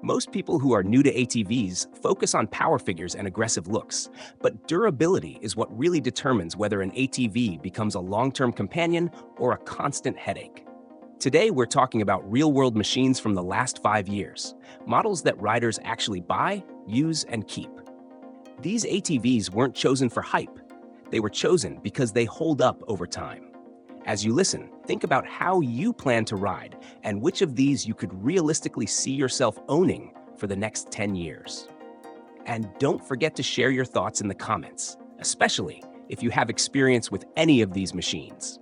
Most people who are new to ATVs focus on power figures and aggressive looks, but durability is what really determines whether an ATV becomes a long-term companion or a constant headache. Today, we're talking about real-world machines from the last 5 years, models that riders actually buy, use, and keep. These ATVs weren't chosen for hype. They were chosen because they hold up over time. As you listen, think about how you plan to ride and which of these you could realistically see yourself owning for the next 10 years. And don't forget to share your thoughts in the comments, especially if you have experience with any of these machines.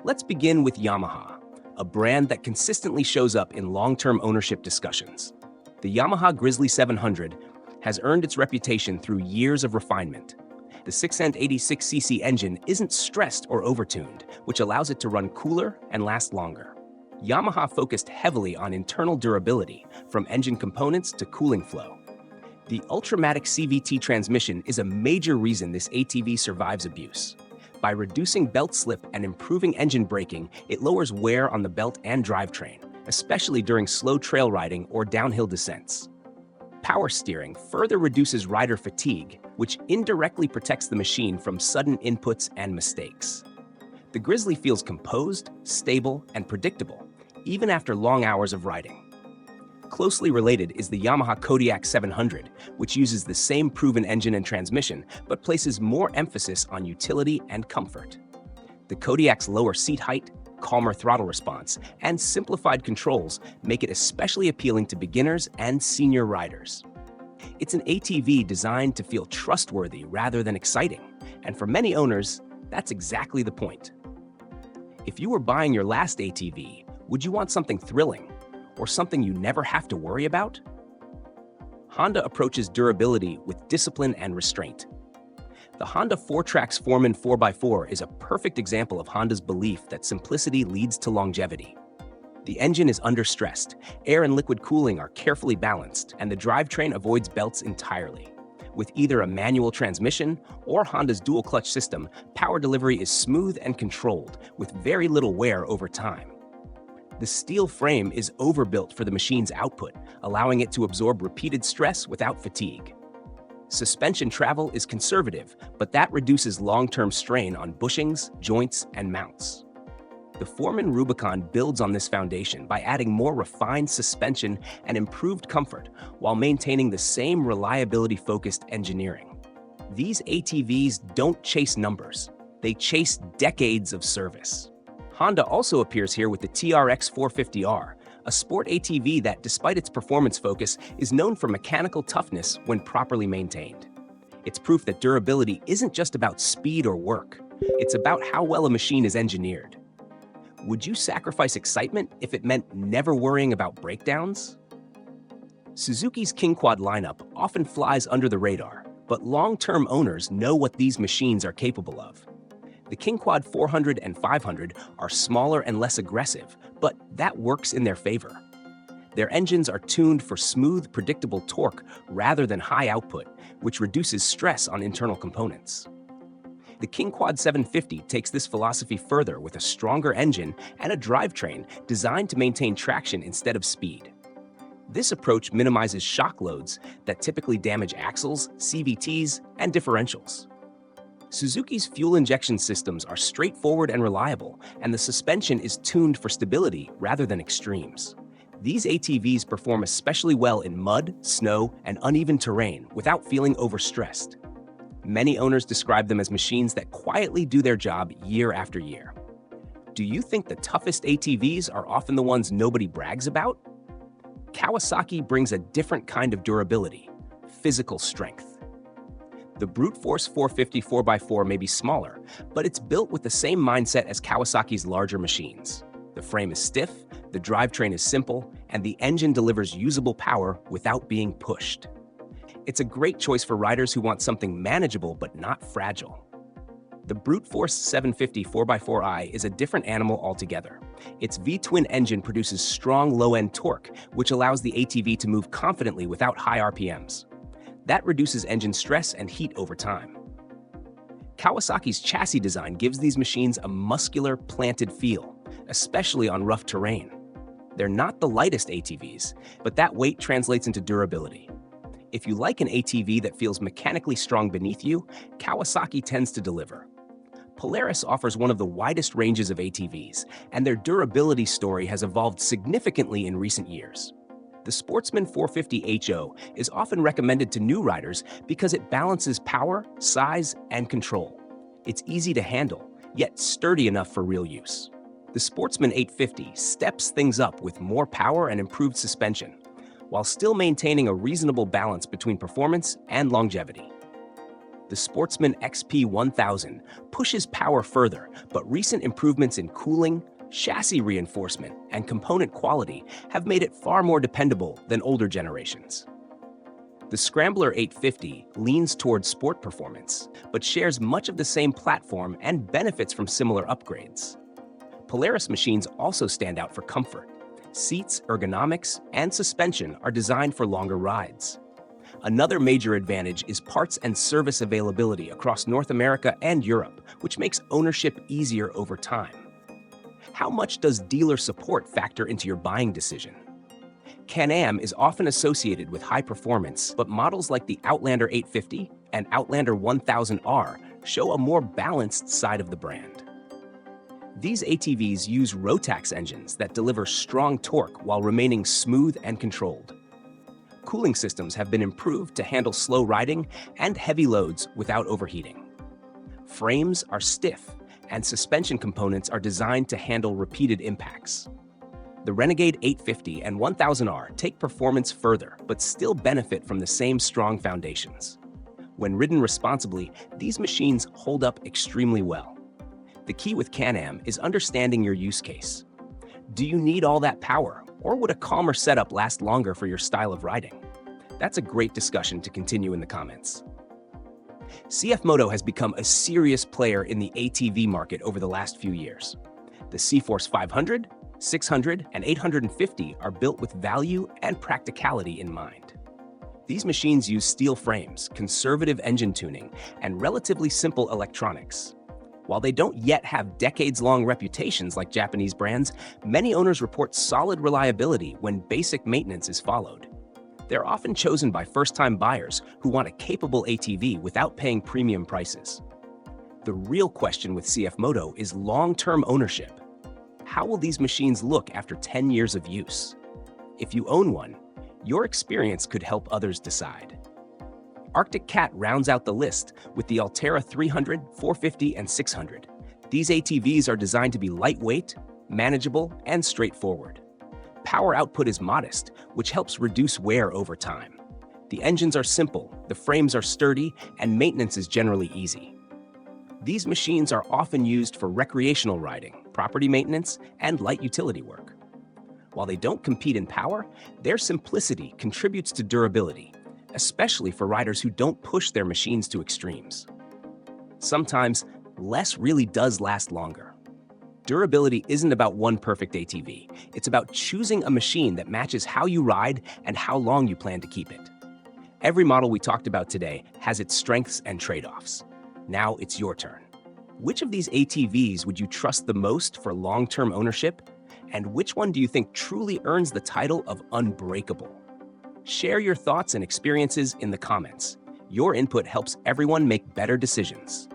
Let's begin with Yamaha, a brand that consistently shows up in long-term ownership discussions. The Yamaha Grizzly 700 has earned its reputation through years of refinement. The 686cc engine isn't stressed or overtuned, which allows it to run cooler and last longer. Yamaha focused heavily on internal durability, from engine components to cooling flow. The Ultramatic CVT transmission is a major reason this ATV survives abuse. By reducing belt slip and improving engine braking, it lowers wear on the belt and drivetrain, especially during slow trail riding or downhill descents. Power steering further reduces rider fatigue, which indirectly protects the machine from sudden inputs and mistakes. The Grizzly feels composed, stable, and predictable, even after long hours of riding. Closely related is the Yamaha Kodiak 700, which uses the same proven engine and transmission, but places more emphasis on utility and comfort. The Kodiak's lower seat height, calmer throttle response, and simplified controls make it especially appealing to beginners and senior riders. It's an ATV designed to feel trustworthy rather than exciting, and for many owners, that's exactly the point. If you were buying your last ATV, would you want something thrilling, or something you never have to worry about? Honda approaches durability with discipline and restraint. The Honda 4Trax Foreman 4x4 is a perfect example of Honda's belief that simplicity leads to longevity. The engine is understressed, air and liquid cooling are carefully balanced, and the drivetrain avoids belts entirely. With either a manual transmission or Honda's dual-clutch system, power delivery is smooth and controlled, with very little wear over time. The steel frame is overbuilt for the machine's output, allowing it to absorb repeated stress without fatigue. Suspension travel is conservative, but that reduces long-term strain on bushings, joints, and mounts. The Foreman Rubicon builds on this foundation by adding more refined suspension and improved comfort while maintaining the same reliability-focused engineering. These ATVs don't chase numbers, they chase decades of service. Honda also appears here with the TRX 450R, a sport ATV that, despite its performance focus, is known for mechanical toughness when properly maintained. It's proof that durability isn't just about speed or work, it's about how well a machine is engineered. Would you sacrifice excitement if it meant never worrying about breakdowns? Suzuki's King Quad lineup often flies under the radar, but long-term owners know what these machines are capable of. The King Quad 400 and 500 are smaller and less aggressive, but that works in their favor. Their engines are tuned for smooth, predictable torque rather than high output, which reduces stress on internal components. The King Quad 750 takes this philosophy further with a stronger engine and a drivetrain designed to maintain traction instead of speed. This approach minimizes shock loads that typically damage axles, CVTs, and differentials. Suzuki's fuel injection systems are straightforward and reliable, and the suspension is tuned for stability rather than extremes. These ATVs perform especially well in mud, snow, and uneven terrain without feeling overstressed. Many owners describe them as machines that quietly do their job year after year. Do you think the toughest ATVs are often the ones nobody brags about? Kawasaki brings a different kind of durability, physical strength. The Brute Force 450 4x4 may be smaller, but it's built with the same mindset as Kawasaki's larger machines. The frame is stiff, the drivetrain is simple, and the engine delivers usable power without being pushed. It's a great choice for riders who want something manageable but not fragile. The Brute Force 750 4x4i is a different animal altogether. Its V-twin engine produces strong low-end torque, which allows the ATV to move confidently without high RPMs. That reduces engine stress and heat over time. Kawasaki's chassis design gives these machines a muscular, planted feel, especially on rough terrain. They're not the lightest ATVs, but that weight translates into durability. If you like an ATV that feels mechanically strong beneath you, Kawasaki tends to deliver. Polaris offers one of the widest ranges of ATVs, and their durability story has evolved significantly in recent years. The Sportsman 450 HO is often recommended to new riders because it balances power, size, and control. It's easy to handle, yet sturdy enough for real use. The Sportsman 850 steps things up with more power and improved suspension, while still maintaining a reasonable balance between performance and longevity. The Sportsman XP 1000 pushes power further, but recent improvements in cooling, chassis reinforcement, and component quality have made it far more dependable than older generations. The Scrambler 850 leans towards sport performance, but shares much of the same platform and benefits from similar upgrades. Polaris machines also stand out for comfort. Seats, ergonomics, and suspension are designed for longer rides. Another major advantage is parts and service availability across North America and Europe, which makes ownership easier over time. How much does dealer support factor into your buying decision? Can-Am is often associated with high performance, but models like the Outlander 850 and Outlander 1000R show a more balanced side of the brand. These ATVs use Rotax engines that deliver strong torque while remaining smooth and controlled. Cooling systems have been improved to handle slow riding and heavy loads without overheating. Frames are stiff, and suspension components are designed to handle repeated impacts. The Renegade 850 and 1000R take performance further, but still benefit from the same strong foundations. When ridden responsibly, these machines hold up extremely well. The key with Can-Am is understanding your use case. Do you need all that power, or would a calmer setup last longer for your style of riding? That's a great discussion to continue in the comments. CF Moto has become a serious player in the ATV market over the last few years. The C-Force 500, 600, and 850 are built with value and practicality in mind. These machines use steel frames, conservative engine tuning, and relatively simple electronics. While they don't yet have decades-long reputations like Japanese brands, many owners report solid reliability when basic maintenance is followed. They're often chosen by first-time buyers who want a capable ATV without paying premium prices. The real question with CF Moto is long-term ownership. How will these machines look after 10 years of use? If you own one, your experience could help others decide. Arctic Cat rounds out the list with the Altera 300, 450, and 600. These ATVs are designed to be lightweight, manageable, and straightforward. Power output is modest, which helps reduce wear over time. The engines are simple, the frames are sturdy, and maintenance is generally easy. These machines are often used for recreational riding, property maintenance, and light utility work. While they don't compete in power, their simplicity contributes to durability, especially for riders who don't push their machines to extremes. Sometimes, less really does last longer. Durability isn't about one perfect ATV. It's about choosing a machine that matches how you ride and how long you plan to keep it. Every model we talked about today has its strengths and trade-offs. Now it's your turn. Which of these ATVs would you trust the most for long-term ownership? And which one do you think truly earns the title of Unbreakable? Share your thoughts and experiences in the comments. Your input helps everyone make better decisions.